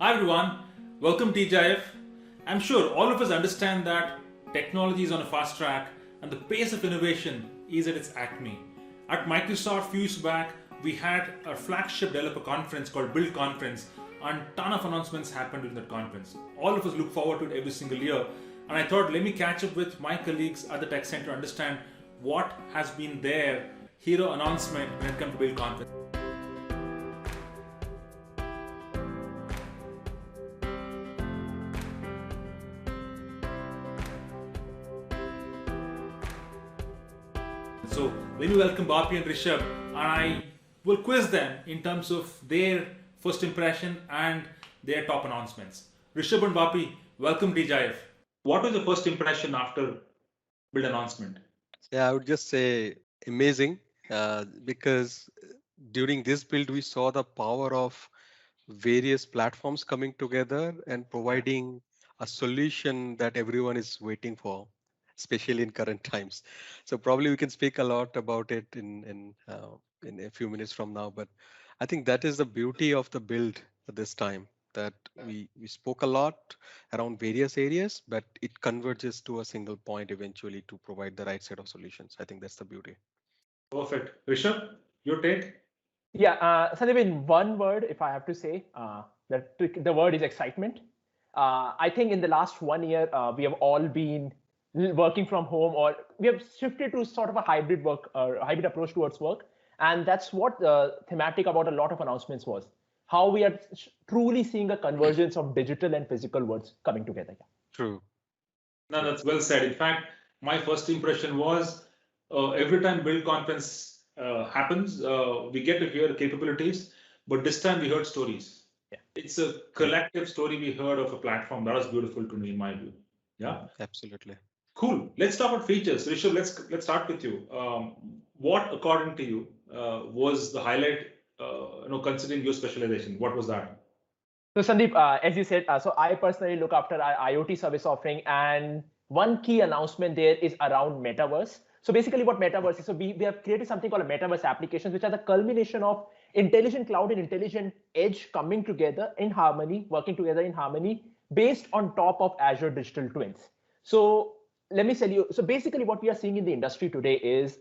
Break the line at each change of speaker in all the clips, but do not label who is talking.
Hi everyone, welcome to TGIF. I'm sure all of us understand that technology is on a fast track and the pace of innovation is at its acme. At Microsoft few years back, we had our flagship developer conference called Build Conference, and ton of announcements happened during that conference. All of us look forward to it every single year, and I thought let me catch up with my colleagues at the Tech Center to understand what has been their hero announcement when it comes to Build Conference. So let me welcome Bapi and Rishabh, and I will quiz them in terms of their first impression and their top announcements. Rishabh and Bapi, welcome to DJIF. What was your first impression after build announcement?
Yeah, I would just say amazing because during this build, we saw the power of various platforms coming together and providing a solution that everyone is waiting for, especially in current times. So probably we can speak a lot about it in a few minutes from now. But I think that is the beauty of the build at this time, that we spoke a lot around various areas, but it converges to a single point eventually to provide the right set of solutions. I think that's the beauty.
Perfect. Rishabh, your take?
Yeah, Sandeep, in one word, if I have to say, the word is excitement. I think in the last 1 year, we have all been working from home, or we have shifted to sort of a hybrid work or hybrid approach towards work. And that's what the thematic about a lot of announcements was. How we are truly seeing a convergence of digital and physical worlds coming together. Yeah.
True.
No, that's well said. In fact, my first impression was every time build conference happens, we get to hear capabilities, but this time we heard stories.
Yeah.
It's a collective story we heard of a platform. That was beautiful to me, in my view. Yeah.
Absolutely.
Cool. Let's talk about features. Rishabh, let's start with you. What, according to you, was the highlight? Considering your specialization, what was that?
So Sandeep, as you said, so I personally look after our IoT service offering, and one key announcement there is around metaverse. So basically, what metaverse is, so we have created something called a metaverse applications, which are the culmination of intelligent cloud and intelligent edge coming together in harmony, working together in harmony, based on top of Azure Digital Twins. So let me tell you. So basically, what we are seeing in the industry today is,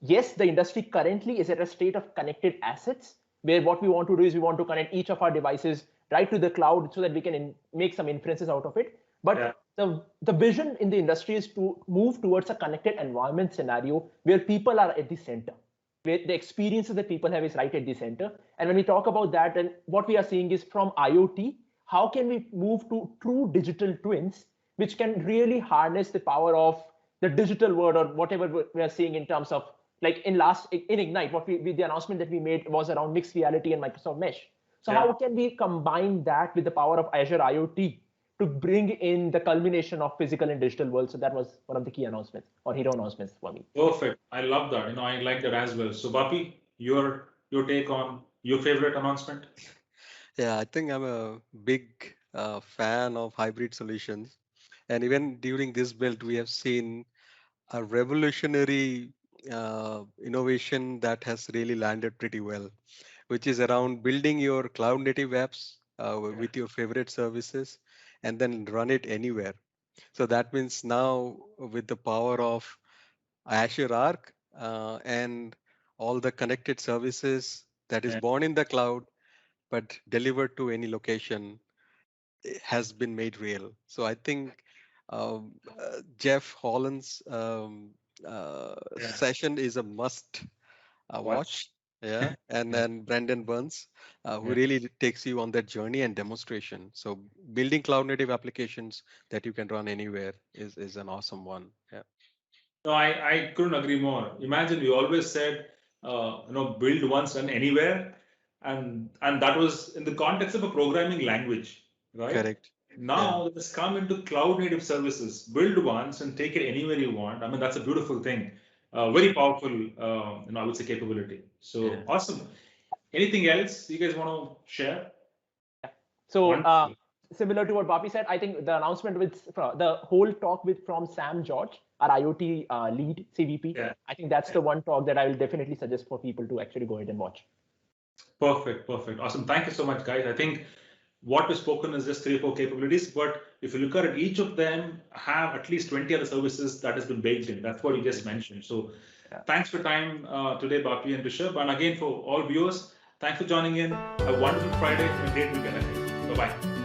yes, the industry currently is at a state of connected assets, where what we want to do is we want to connect each of our devices right to the cloud so that we can make some inferences out of it. But
Yeah.
the vision in the industry is to move towards a connected environment scenario where people are at the center, where the experiences that people have is right at the center. And when we talk about that, and what we are seeing is from IoT, how can we move to true digital twins, which can really harness the power of the digital world, or whatever we are seeing in terms of, like in Ignite, what the announcement that we made was around mixed reality and Microsoft Mesh. So
Yeah.
how can we combine that with the power of Azure IoT to bring in the culmination of physical and digital world? So that was one of the key announcements or hero announcements for me.
Perfect. I love that. I like that as well. So, Bapi, your take on your favorite announcement?
Yeah, I think I'm a big fan of hybrid solutions. And even during this build, we have seen a revolutionary innovation that has really landed pretty well, which is around building your cloud native apps with your favorite services and then run it anywhere. So that means now with the power of Azure Arc and all the connected services that is
Yeah.
born in the cloud but delivered to any location has been made real. So I think Jeff Holland's
Yeah.
session is a must
Watch.
watch. Yeah, and
Yeah.
then Brandon Burns, who
Yeah.
really takes you on that journey and demonstration. So building cloud native applications that you can run anywhere is an awesome one. Yeah,
No, I couldn't agree more. Imagine we always said, build once and anywhere, and that was in the context of a programming language, right?
correct. Yeah,
Now it has come into cloud native services. Build once and take it anywhere you want. I mean, that's a beautiful thing. Very powerful, I would say capability.
yeah.
So awesome. Anything else you guys want to share?
So
Wonderful.
similar to what Bapi said, I think the announcement with the whole talk with from Sam George, our IoT lead CVP.
Yeah.
I think that's the one talk that I will definitely suggest for people to actually go ahead and watch.
Perfect. Perfect. Awesome. Thank you so much, guys. I think what we've spoken is just 3 or 4 capabilities, but if you look at it, each of them have at least 20 other services that has been baked in. That's what you just mentioned. So thanks for your time today, Bapi and Rishabh. And again, for all viewers, thanks for joining in. A wonderful Friday and a great weekend ahead. Bye-bye.